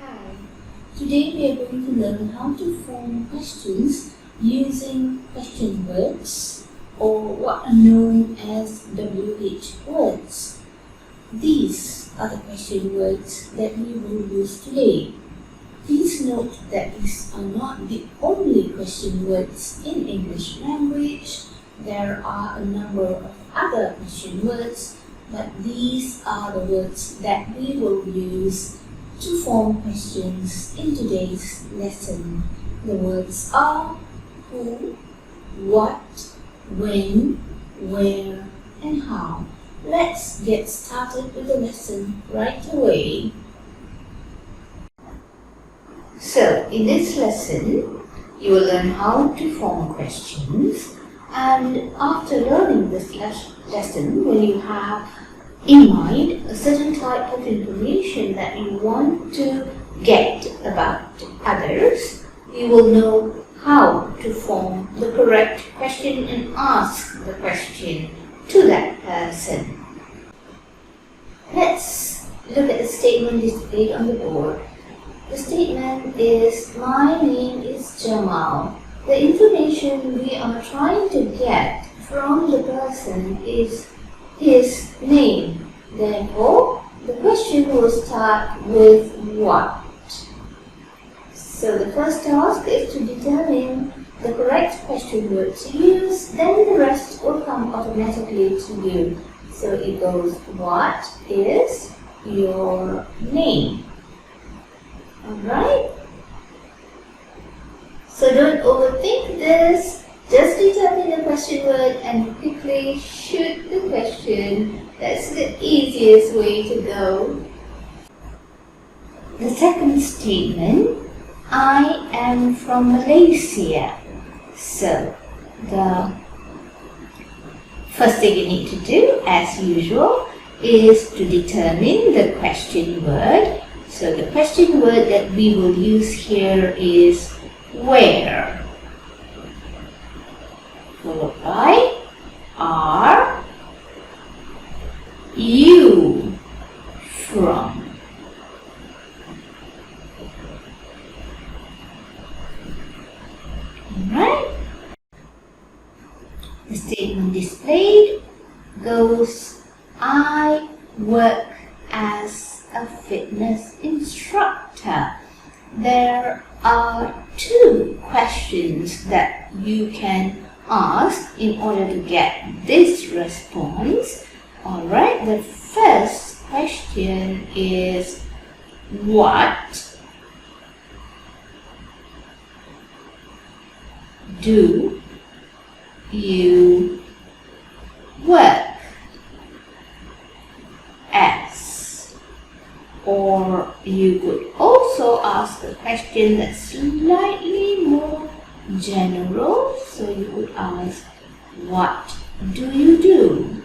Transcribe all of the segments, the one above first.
Hi. Today we are going to learn how to form questions using question words or what are known as WH words. These are the question words that we will use today. Please note that these are not the only question words in English language. There are a number of other question words, but these are the words that we will use to form questions in today's lesson. The words are who, what, when, where, and how. Let's get started with the lesson right away. So, in this lesson, you will learn how to form questions, and after learning this lesson, when you have in mind a certain type of information that you want to get about others, you will know how to form the correct question and ask the question to that person. Let's look at the statement displayed on the board. The statement is, my name is Jamal. The information we are trying to get from the person is his name. Therefore, the question will start with what. So the first task is to determine the correct question word to use, then the rest will come automatically to you. So it goes, what is your name? Alright? So don't overthink this. Just determine the question word and quickly shoot the question. That's the easiest way to go. The second statement, I am from Malaysia. So, the first thing you need to do, as usual, is to determine the question word. So, the question word that we will use here is where, followed by are you from. Alright? The statement displayed goes, I work as a fitness instructor. There are two questions that you can ask in order to get this response. Alright, the first question is what do you work as? Or you could also ask a question that's slightly more general. So you would ask, what do you do?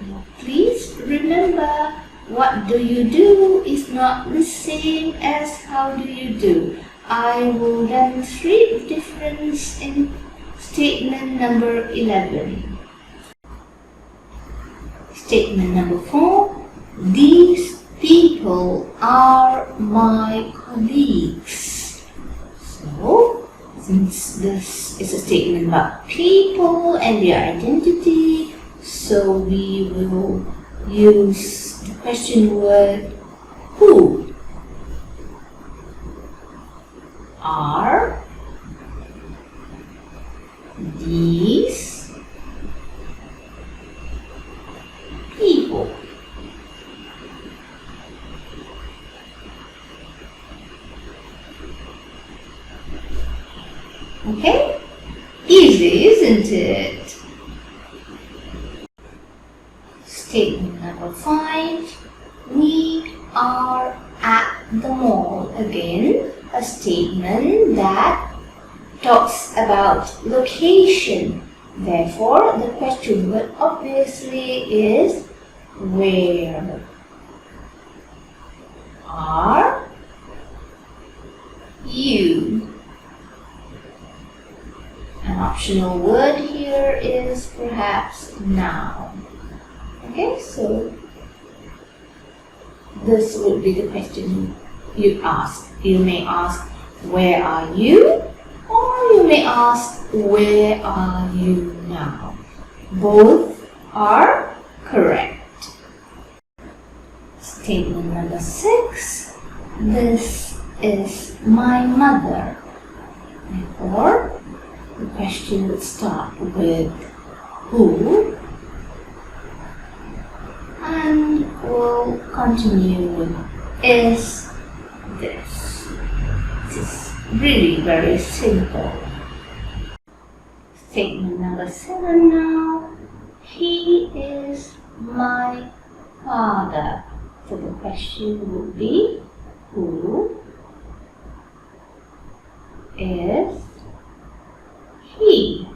Now please remember, what do you do is not the same as how do you do. I will demonstrate the difference in statement number 11. Statement number 4. These people are my colleagues. So, since this is a statement about people and their identity, so we will use the question word who. Are these people? Okay? Easy, isn't it? Statement number 5. We are at the mall. Again, a statement that talks about location. Therefore, the question word obviously is where. Are you? An optional word here is perhaps now. Okay, so this would be the question you ask. You may ask, where are you? Or you may ask, where are you now? Both are correct. Statement number 6. This is my mother. Therefore, the question would start with who and will continue with is this. This is really very simple. Statement number 7 now. He is my father. So the question would be, who is he?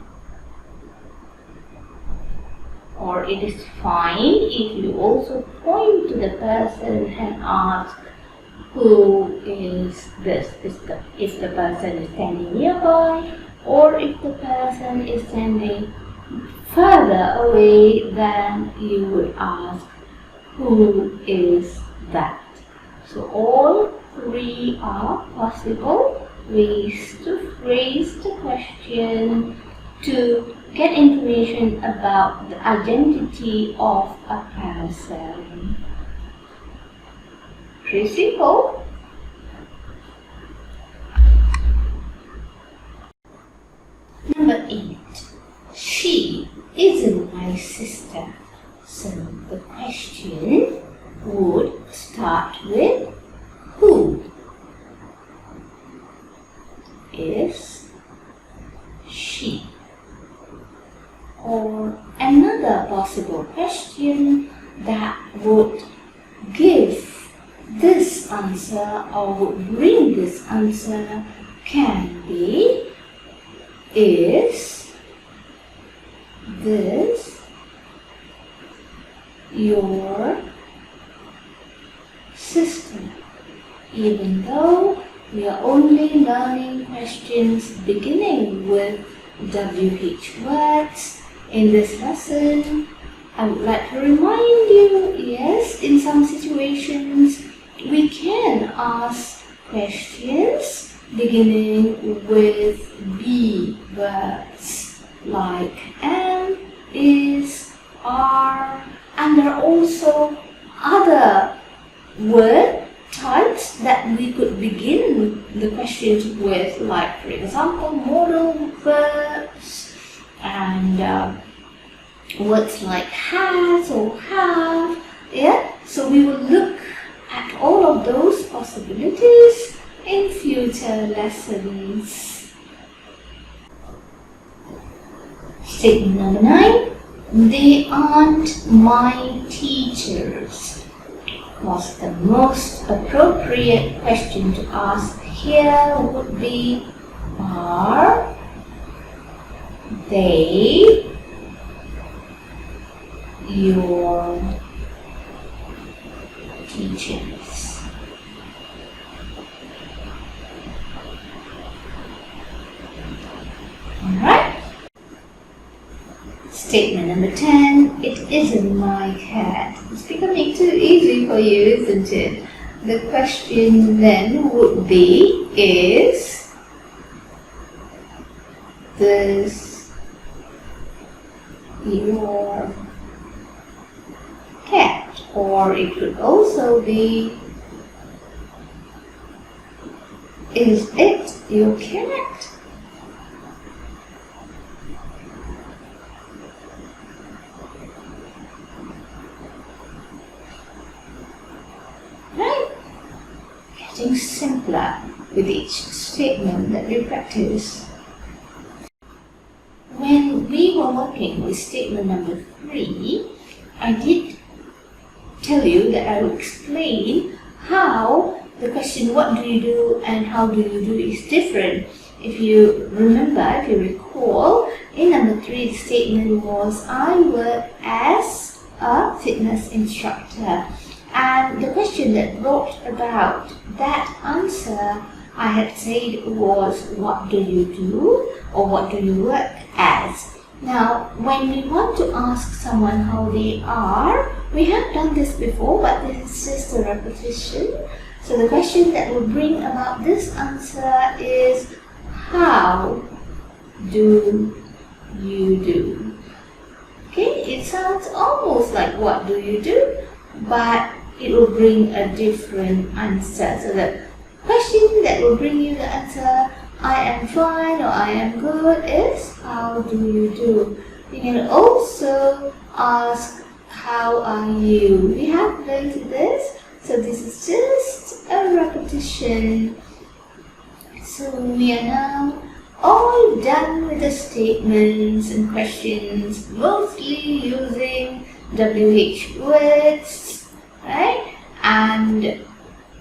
Or it is fine if you also point to the person and ask, who is this? If the person is standing nearby, or if the person is standing further away, then you would ask, who is that? So all 3 are possible ways to phrase the question to get information about the identity of a person. Pretty simple. Number 8. She isn't my sister. So the question would start with who is she? Or another possible question that would give this answer or would bring this answer can be, is this your sister? Even though we are only learning questions beginning with WH words in this lesson, I would like to remind you, yes, in some situations we can ask questions beginning with be words like am, is, are, and there are also other word types that we could begin the questions with, like for example modal verbs and words like has or have. Yeah, so we will look at all of those possibilities in future lessons. Statement number 9. They aren't my teachers. Was the most appropriate question to ask here would be, are they your teachers? Alright. Statement number 10. It isn't my cat. It's becoming too easy for you, isn't it? The question then would be, is this your cat? Or it could also be, is it your cat? Getting simpler with each statement that we practice. When we were working with statement number 3, I did tell you that I will explain how the question what do you do and how do you do is different. If you remember, if you recall, in number 3 the statement was, I work as a fitness instructor. And the question that brought about that answer, I had said, was what do you do or what do you work as? Now, when we want to ask someone how they are, we have done this before, but this is just a repetition. So the question that will bring about this answer is, how do you do? Okay, it sounds almost like what do you do, but it will bring a different answer. So the question that will bring you the answer, I am fine or I am good, is how do you do? You can also ask, how are you? We have learned this, so this is just a repetition. So we are now all done with the statements and questions, mostly using WH words, right? And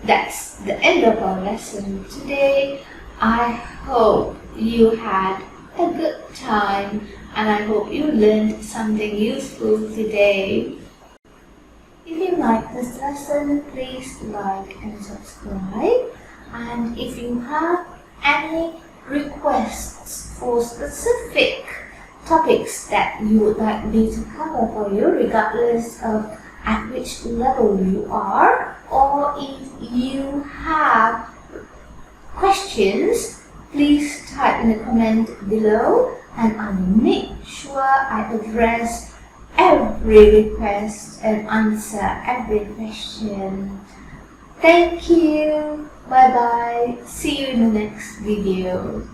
that's the end of our lesson today. I hope you had a good time and I hope you learned something useful today. If you like this lesson, please like and subscribe. And if you have any requests for specific topics that you would like me to cover for you, regardless of at which level you are, or if you have questions, please type in the comment below and I will make sure I address every request and answer every question. Thank you. Bye bye. See you in the next video.